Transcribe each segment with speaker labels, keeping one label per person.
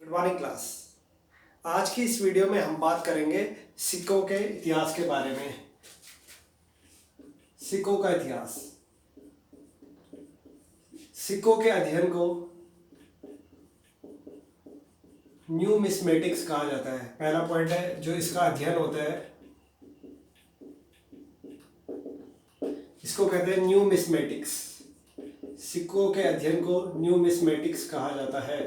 Speaker 1: Good morning class. आज की इस वीडियो में हम बात करेंगे सिक्कों के इतिहास के बारे में। सिक्कों का इतिहास। सिक्कों के अध्ययन को न्यूमिस्मेटिक्स कहा जाता है। पहला पॉइंट है जो इसका अध्ययन होता है, इसको कहते हैं न्यूमिस्मेटिक्स। सिक्कों के अध्ययन को न्यूमिस्मेटिक्स कहा जाता है।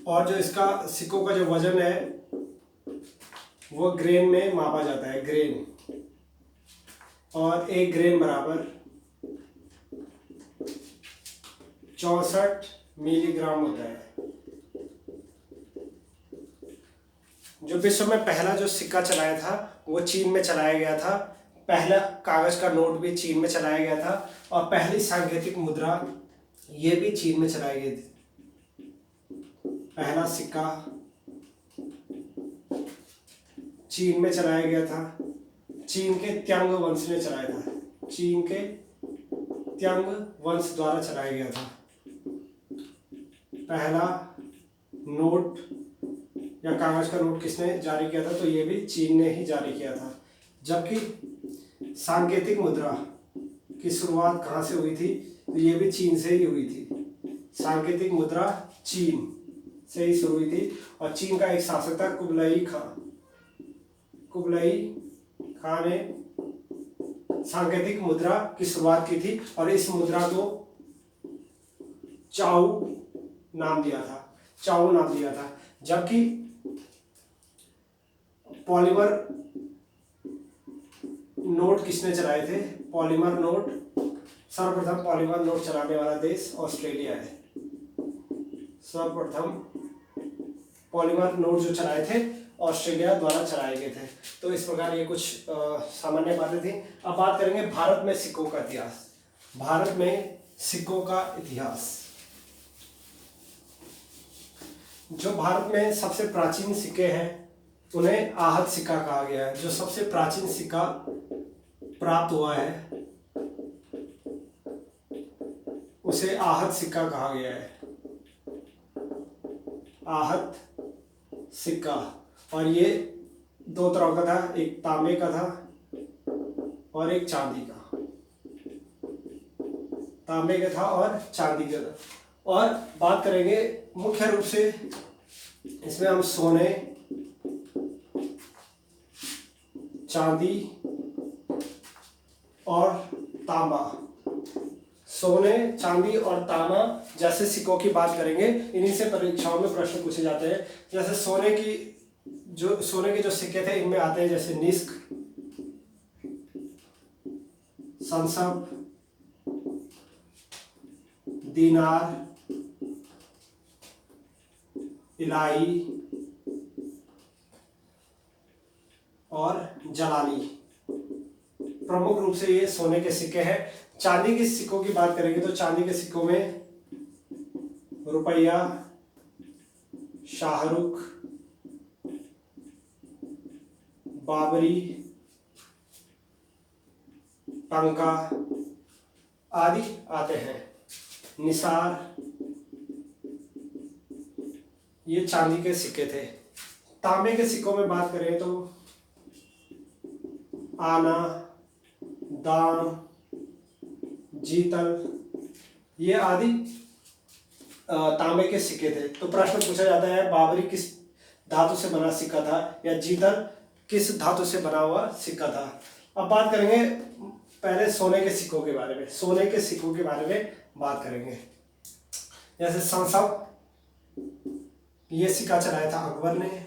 Speaker 1: और जो इसका सिक्कों का जो वजन है वो ग्रेन में मापा जाता है, ग्रेन। और एक ग्रेन बराबर 64 मिलीग्राम होता है। जो विश्व में पहला जो सिक्का चलाया था वो चीन में चलाया गया था। पहला कागज का नोट भी चीन में चलाया गया था और पहली सांकेतिक मुद्रा ये भी चीन में चलाई गई थी। पहला सिक्का चीन में चलाया गया था। चीन के त्यांग वंश ने चलाया था। चीन के त्यांग वंश द्वारा चलाया गया था। पहला नोट या कागज का नोट किसने जारी किया था? तो ये भी चीन ने ही जारी किया था। जबकि सांकेतिक मुद्रा की शुरुआत कहाँ से हुई थी? तो ये भी चीन से ही हुई थी। सांकेतिक मुद्रा चीन से ही शुरू हुई थी और चीन का एक शासक था कुबलई खां। कुबलई खां ने सांकेतिक मुद्रा की शुरुआत की थी और इस मुद्रा को चाऊ नाम दिया था। चाऊ नाम दिया था। जबकि पॉलीमर नोट किसने चलाए थे? पॉलीमर नोट, सर्वप्रथम पॉलीमर नोट चलाने वाला देश ऑस्ट्रेलिया है। सर्वप्रथम पॉलीमर नोट जो चलाए थे ऑस्ट्रेलिया द्वारा चलाए गए थे। तो इस प्रकार ये कुछ सामान्य बातें थी। अब बात करेंगे भारत में सिक्कों का इतिहास। भारत में सिक्कों का इतिहास। जो भारत में सबसे प्राचीन सिक्के हैं उन्हें आहत सिक्का कहा गया है। जो सबसे प्राचीन सिक्का प्राप्त हुआ है उसे आहत सिक्का कहा गया है। आहत सिक्का। और ये दो तरह का था, एक तांबे का था और एक चांदी का। तांबे का था और चांदी का था। और बात करेंगे मुख्य रूप से इसमें हम सोने, चांदी और तांबा, सोने, चांदी और तांबा जैसे सिक्कों की बात करेंगे। इन्हीं से परीक्षाओं में प्रश्न पूछे जाते हैं। जैसे सोने के जो सिक्के थे इनमें आते हैं जैसे निस्क, संसब, दीनार, इलाही और जलाली। प्रमुख रूप से ये सोने के सिक्के हैं। चांदी के सिक्कों की बात करेंगे तो चांदी के सिक्कों में रुपया, शाहरुख, बाबरी, टंका आदि आते हैं। निसार, ये चांदी के सिक्के थे। तांबे के सिक्कों में बात करें तो आना, दाम, जीतल, ये आदि तांबे के सिक्के थे। तो प्रश्न पूछा जाता है बाबरी किस धातु से बना सिक्का था या जीतल किस धातु से बना हुआ सिक्का था। अब बात करेंगे पहले सोने के सिक्कों के बारे में। सोने के सिक्कों के बारे में बात करेंगे। जैसे संसब, ये सिक्का चलाया था अकबर ने।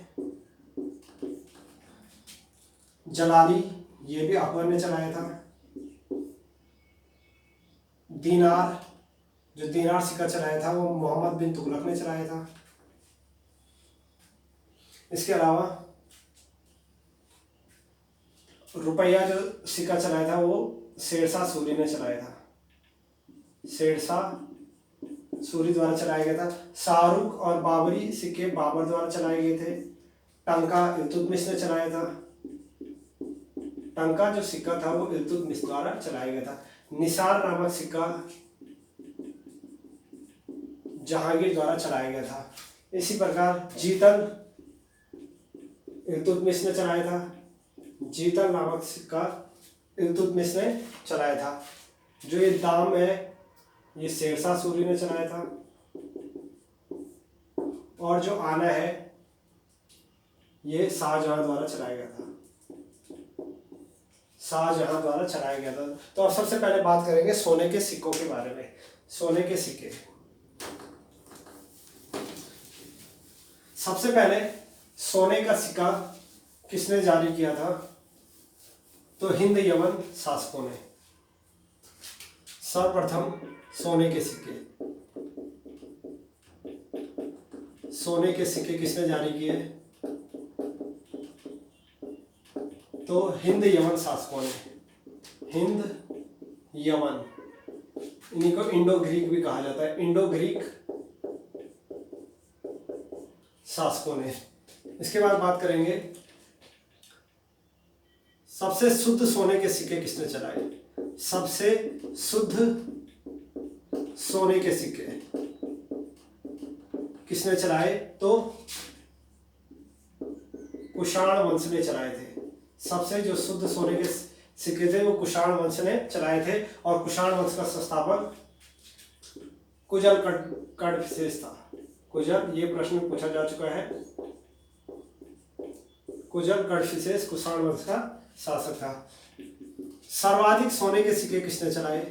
Speaker 1: जलाली, ये भी अकबर ने चलाया था। दीनार, जो दीनार सिक्का चलाया था वो मोहम्मद बिन तुगलक ने चलाया था। इसके अलावा रुपया जो सिक्का चलाया था वो शेरशाह सूरी ने चलाया था। शेरशाह सूरी द्वारा चलाया गया था। शाहरुख और बाबरी सिक्के बाबर द्वारा चलाए गए थे। टंका इल्तुतमिश ने चलाया था। टंका जो सिक्का था वो इल्तुतमिश द्वारा चलाया गया था। निसार नामक सिक्का जहांगीर द्वारा चलाया गया था। इसी प्रकार जीतल इल्तुतमिश ने चलाया था। जीतल नामक सिक्का इल्तुतमिश ने चलाया था। जो ये दाम है ये शेरशाह सूरी ने चलाया था। और जो आना है ये शाहजहां द्वारा चलाया गया था। शाहजहां द्वारा चलाया गया था। तो अब सबसे पहले बात करेंगे सोने के सिक्कों के बारे में। सोने के सिक्के, सबसे पहले सोने का सिक्का किसने जारी किया था? तो हिंद यमन शासकों ने। सर्वप्रथम सोने के सिक्के, सोने के सिक्के किसने जारी किए? तो हिंद यमन शासकों ने। हिंद यमन, इन्हीं को इंडो ग्रीक भी कहा जाता है, इंडो ग्रीक शासकों ने। इसके बाद बात करेंगे सबसे शुद्ध सोने के सिक्के किसने चलाए? सबसे शुद्ध सोने के सिक्के किसने चलाए? तो कुषाण वंश ने चलाए थे। सबसे जो शुद्ध सोने के सिक्के थे वो कुषाण वंश ने चलाए थे। और कुषाण वंश का संस्थापक कुजल कडफिसेस था। कुजल, ये प्रश्न पूछा जा चुका है। कुजल कडफिसेस कुषाण वंश का शासक था। सर्वाधिक सोने के सिक्के किसने चलाए?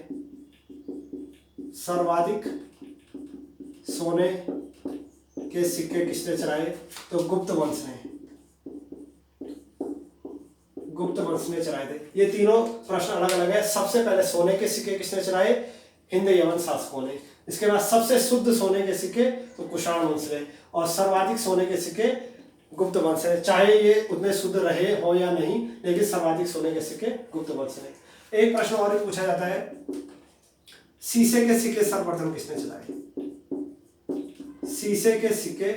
Speaker 1: सर्वाधिक सोने के सिक्के किसने चलाए? तो गुप्त वंश ने। गुप्त वंश ने चलाए थे। ये तीनों प्रश्न अलग अलग है। सबसे पहले सोने के सिक्के किसने चलाए? हिंद यमन शासकों ने। इसके बाद सबसे शुद्ध सोने के सिक्के तो कुषाण वंश ने। और सर्वाधिक सोने के सिक्के गुप्त वंश है। चाहे ये उतने शुद्ध रहे हो या नहीं, लेकिन सर्वाधिक सोने के सिक्के गुप्त वंश ने। एक प्रश्न और भी पूछा जाता है, शीशे के सिक्के सर्वप्रथम किसने चलाए? शीशे के सिक्के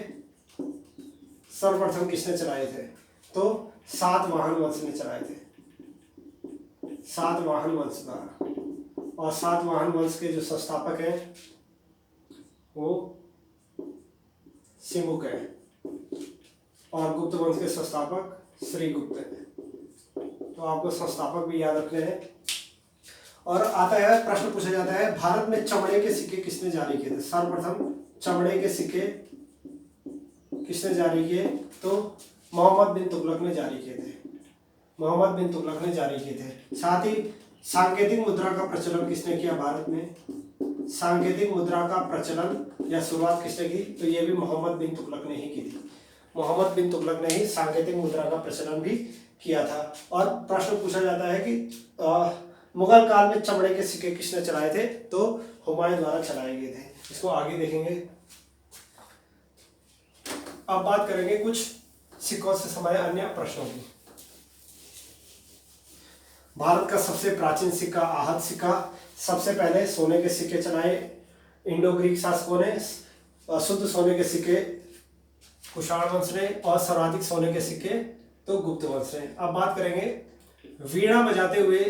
Speaker 1: सर्वप्रथम किसने चलाए थे? तो सातवाहन वंश ने चलाए थे। सातवाहन वंश द्वारा। और सातवाहन वंश के जो संस्थापक हैं वो सिमुक है। और गुप्त वंश के संस्थापक श्रीगुप्त है। तो आपको संस्थापक भी याद रखने हैं। और आता है, प्रश्न पूछा जाता है, भारत में चमड़े के सिक्के किसने जारी किए थे? सर्वप्रथम चमड़े के सिक्के किसने जारी किए? तो मोहम्मद बिन तुगलक ने जारी किए थे। मोहम्मद बिन तुगलक ने जारी किए थे। साथ ही सांकेतिक मुद्रा का प्रचलन किसने किया भारत में? सांकेतिक मुद्रा का प्रचलन या शुरुआत किसने की? तो ये भी मोहम्मद बिन तुगलक ने ही की थी। मोहम्मद बिन तुगलक ने ही सांकेतिक मुद्रा का प्रचलन भी किया था। और प्रश्न पूछा जाता है कि मुगल काल में चमड़े के सिक्के किसने चलाए थे? तो हुमायूं द्वारा चलाए गए थे। इसको आगे देखेंगे। अब बात करेंगे कुछ सिक्कों से संबंधित अन्य प्रश्नों की। भारत का सबसे प्राचीन सिक्का आहत सिक्का। सबसे पहले सोने के सिक्के चलाए इंडो ग्रीक शासकों ने। शुद्ध सोने के सिक्के कुषाण वंश ने। और सर्वाधिक सोने के सिक्के तो गुप्त वंश ने। अब बात करेंगे वीणा बजाते हुए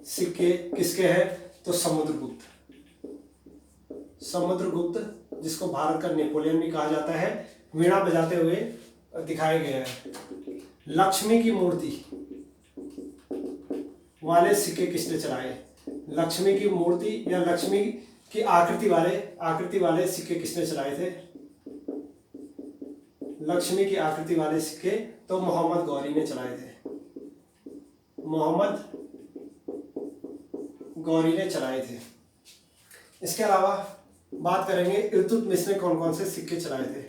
Speaker 1: सिक्के किसके हैं? तो समुद्रगुप्त। समुद्रगुप्त, जिसको भारत का नेपोलियन भी कहा जाता है, वीणा बजाते हुए दिखाए गए हैं। लक्ष्मी की मूर्ति वाले सिक्के किसने चलाए? लक्ष्मी की मूर्ति या लक्ष्मी की आकृति वाले सिक्के किसने चलाए थे? लक्ष्मी की आकृति वाले सिक्के तो मोहम्मद गौरी ने चलाए थे। मोहम्मद गौरी ने चलाए थे। इसके अलावा बात करेंगे इल्तुतमिश ने कौन कौन से सिक्के चलाए थे?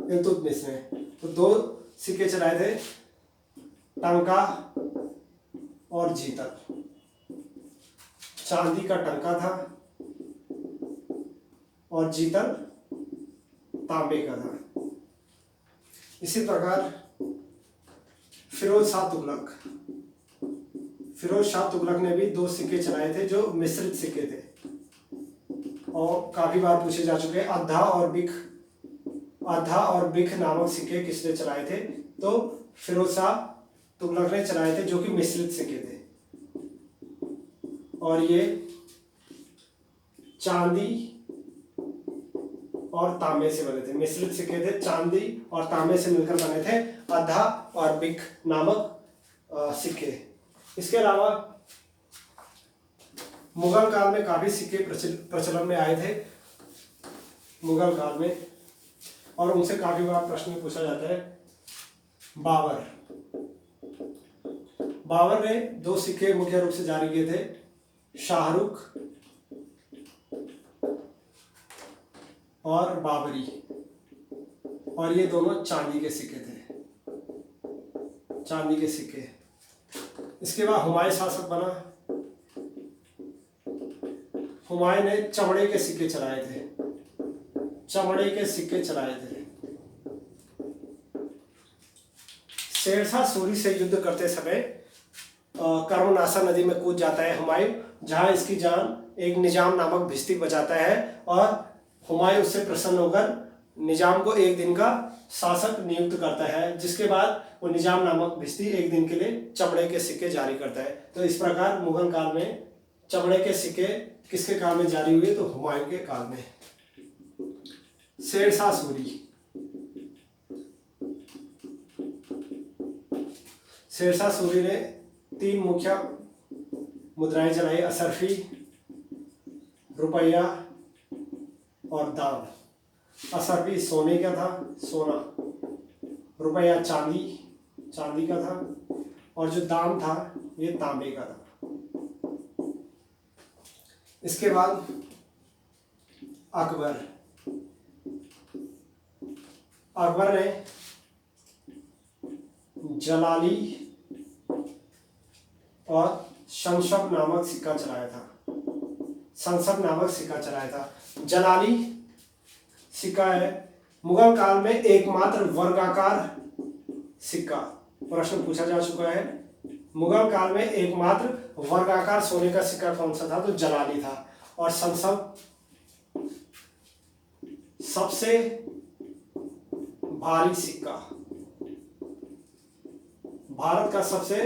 Speaker 1: इल्तुतमिश ने तो 2 सिक्के चलाए थे, टंका और जीतल। चांदी का टंका था और जीतल तांबे का था। इसी प्रकार फिरोज शाह तुगलक ने भी 2 सिक्के चलाए थे जो मिश्रित सिक्के थे और काफी बार पूछे जा चुके हैं। अद्धा और बिख नामक सिक्के किसने चलाए थे? तो फिरोज शाह तुगलक ने चलाए थे, जो कि मिश्रित सिक्के थे। और ये चांदी और तांबे से बने थे, मिश्रित सिक्के थे, चांदी और तांबे से मिलकर बने थे अद्धा और बिक नामक सिक्के। इसके अलावा मुगल काल में काफी सिक्के प्रचलन में आए थे मुगल काल में, और उनसे काफी बार प्रश्न पूछा जाता है। बाबर ने 2 सिक्के मुख्य रूप से जारी किए थे, शाहरुख और बाबरी, और ये दोनों चांदी के सिक्के थे, चांदी के सिक्के। इसके बाद हुमायूं शासक बना। हुमायूं ने चमड़े के सिक्के चलाए थे, चमड़े के सिक्के चलाए थे। शेरशाह सूरी से युद्ध करते समय कर्मनाशा नदी में कूद जाता है हुमायूं, जहां इसकी जान एक निजाम नामक भिश्ती बचाता है, और हुमायूं उससे प्रसन्न होकर निजाम को एक दिन का शासक नियुक्त करता है, जिसके बाद वो निजाम नामक भिश्ती एक दिन के लिए चमड़े के सिक्के जारी करता है। तो इस प्रकार मुगल काल में चमड़े के सिक्के किसके काल में जारी हुए? तो हुमायूं के काल में। शेरशाह सूरी, शेरशाह सूरी ने 3 मुख्य मुद्राएं चलाई, असरफी, रुपया और दाम। असरफी सोने का था, सोना, रुपया चांदी का था, और जो दाम था ये तांबे का था। इसके बाद अकबर ने जलाली और संसब नामक सिक्का चलाया था। जलाली सिक्का है मुगल काल में एकमात्र वर्गाकार सिक्का, प्रश्न पूछा जा चुका है। मुगल काल में एकमात्र वर्गाकार सोने का सिक्का कौन सा था? तो जलाली था। और संसब सबसे भारी सिक्का, भारत का सबसे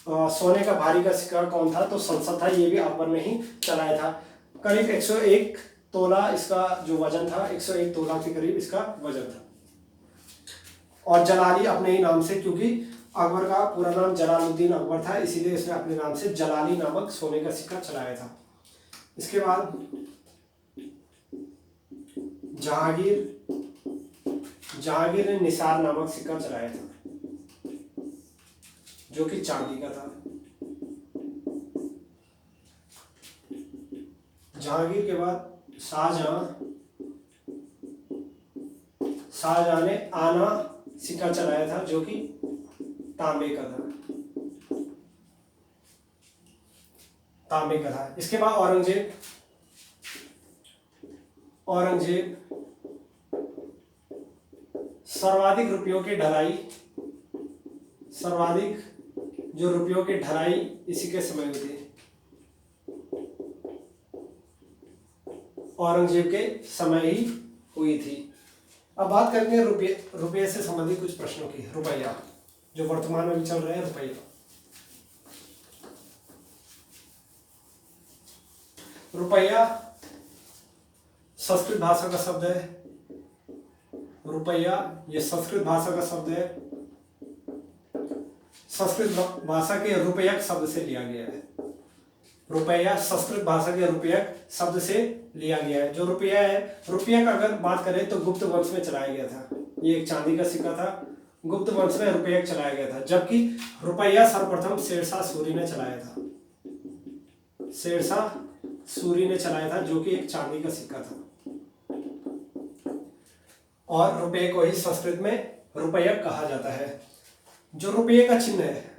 Speaker 1: सोने का भारी का सिक्का कौन था? तो संसद था। ये भी अकबर ने ही चलाया था। करीब 101 तोला इसका जो वजन था, 101 तोला के करीब इसका वजन था। और जलाली अपने ही नाम से, क्योंकि अकबर का पूरा नाम जलालुद्दीन अकबर था, इसीलिए इसने अपने नाम से जलाली नामक सोने का सिक्का चलाया था। इसके बाद जहांगीर ने निसार नामक सिक्का चलाया था, जो कि चांदी का था। जहांगीर के बाद शाहजहां ने आना सिक्का चलाया था, जो कि तांबे का था। इसके बाद औरंगजेब सर्वाधिक रुपयों की ढलाई इसी के समय हुई थी, औरंगजेब के समय ही हुई थी। अब बात करेंगे रुपये से संबंधित कुछ प्रश्नों की। रुपया, जो वर्तमान में भी चल रहा है, रुपया संस्कृत भाषा का शब्द है। रुपया ये संस्कृत भाषा का शब्द है, संस्कृत भाषा के रुपयक शब्द से लिया गया है। रुपया संस्कृत भाषा के रुपयक शब्द से लिया गया है। जो रुपया है, रुपया का अगर बात करें तो गुप्त वंश में चलाया गया था। ये एक चांदी का सिक्का था, गुप्त वंश में रुपया चलाया गया था, जबकि रुपया सर्वप्रथम शेरशाह सूरी ने चलाया था, जो कि एक चांदी का सिक्का था। और रुपये को ही संस्कृत में रुपया कहा जाता है। जो रुपये का चिन्ह है,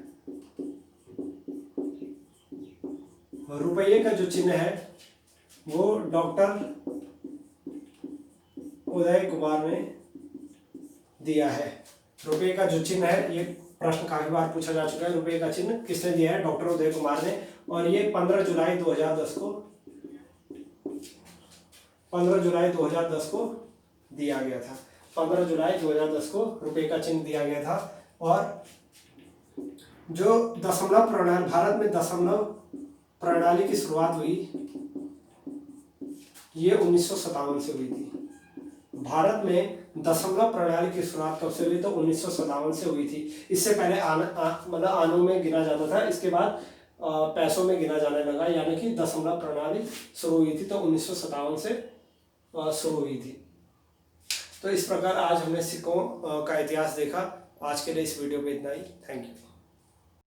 Speaker 1: रुपये का जो चिन्ह है वो डॉक्टर उदय कुमार ने दिया है। रुपये का जो चिन्ह है, ये प्रश्न काफी बार पूछा जा चुका है। रुपये का चिन्ह किसने दिया है? डॉक्टर उदय कुमार ने। और ये 15 जुलाई 2010 को दिया गया था। 15 जुलाई 2010 को रुपये का चिन्ह दिया गया था। और जो दशमलव प्रणाली, भारत में दशमलव प्रणाली की शुरुआत हुई, ये 1957 से हुई थी। भारत में दशमलव प्रणाली की शुरुआत कब से हुई? तो 1957 से हुई थी। इससे पहले मतलब आनों में गिना जाता था, इसके बाद पैसों में गिना जाने लगा, यानी कि दशमलव प्रणाली शुरू हुई थी तो 1957 से शुरू हुई थी। तो इस प्रकार आज हमने सिक्कों का इतिहास देखा। आज के लिए इस वीडियो में इतना ही। Thank you.